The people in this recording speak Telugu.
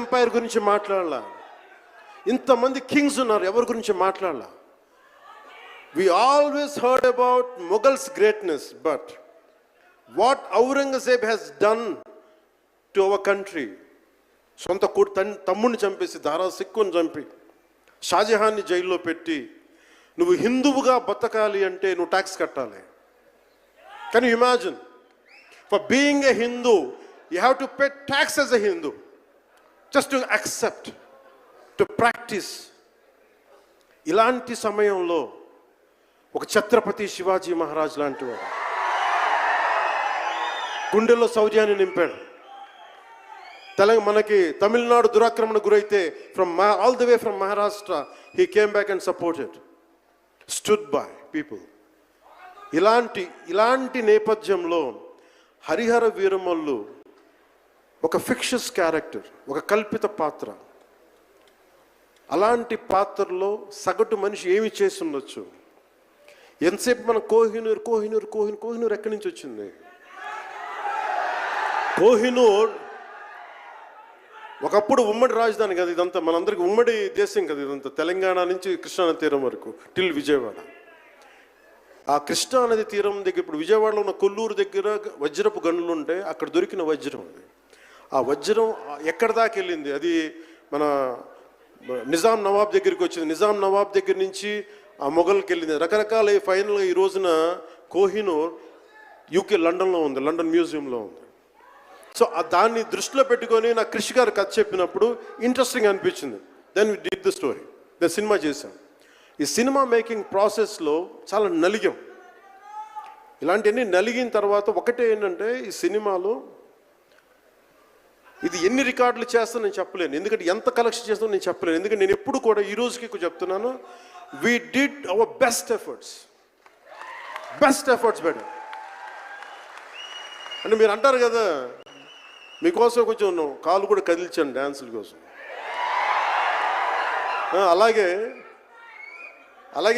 ఎంపైర్ గురించి మాట్లాడాల, ఇంతమంది కింగ్స్ ఉన్నారు, ఎవరి గురించి మాట్లాడాల. We always heard about Mughals' greatness, but what Aurangzeb has done to our country, సొంత తమ్ముడిని చంపేసి, దారా సిక్కుని చంపి, షాజహాన్ని జైల్లో పెట్టి, నువ్వు హిందువుగా బతకాలి అంటే నువ్వు ట్యాక్స్ కట్టాలి. Can you imagine? For being a Hindu you have to pay tax as a Hindu, just to accept, to practice. ఇలాంటి సమయంలో ఒక ఛత్రపతి శివాజీ మహారాజ్ లాంటి వాడు గుండెల్లో శౌర్యాన్ని నింపాడు. మనకి తమిళనాడు దురాక్రమణ గురైతే all the way from Maharashtra he came back and supported, stood by people. ఇలాంటి నేపథ్యంలో హరిహర వీరమల్లు ఒక ఫిక్షస్ క్యారెక్టర్, ఒక కల్పిత పాత్ర. అలాంటి పాత్రలో సగటు మనిషి ఏమి చేసి ఉండొచ్చు? ఎంతసేపు మనం కోహినూర్ కోహినూర్ కోహినూర్ కోహినూర్ ఎక్కడి నుంచి వచ్చింది? కోహినూర్ ఒకప్పుడు ఉమ్మడి రాజధాని కదా ఇదంతా, మనందరికీ ఉమ్మడి దేశం కదా ఇదంతా, తెలంగాణ నుంచి కృష్ణా తీరం వరకు టిల్ విజయవాడ. ఆ కృష్ణా నది తీరం దగ్గర, ఇప్పుడు విజయవాడలో ఉన్న కొల్లూరు దగ్గర వజ్రపు గనులు ఉంటే అక్కడ దొరికిన వజ్రం అది. ఆ వజ్రం ఎక్కడి దాకా వెళ్ళింది? అది మన నిజాం నవాబ్ దగ్గరికి వచ్చింది. నిజాం నవాబ్ దగ్గర నుంచి ఆ మొఘల్కి వెళ్ళింది. రకరకాల ఫైనల్గా ఈ రోజున కోహినూర్ యూకే లండన్లో ఉంది, లండన్ మ్యూజియంలో ఉంది. సో దాన్ని దృష్టిలో పెట్టుకొని నాకు కృషి గారు కథ చెప్పినప్పుడు ఇంట్రెస్టింగ్ అనిపించింది. Then we did the story, then cinema చేశాం. ఈ సినిమా మేకింగ్ ప్రాసెస్లో చాలా నలిగాం. ఇలాంటివన్నీ నలిగిన తర్వాత ఒకటే ఏంటంటే, ఈ సినిమాలో ఇది ఎన్ని రికార్డులు చేస్తానో నేను చెప్పలేను, ఎందుకంటే ఎంత కలెక్షన్ చేస్తానో నేను చెప్పలేను. ఎందుకంటే నేను ఎప్పుడు కూడా ఈ రోజుకి చెప్తున్నాను, we did our best efforts better. అంటే మీరు అంటారు కదా, మీకోసం కొంచెం కాలు కూడా కదిలించాను డ్యాన్సుల కోసం. అలాగే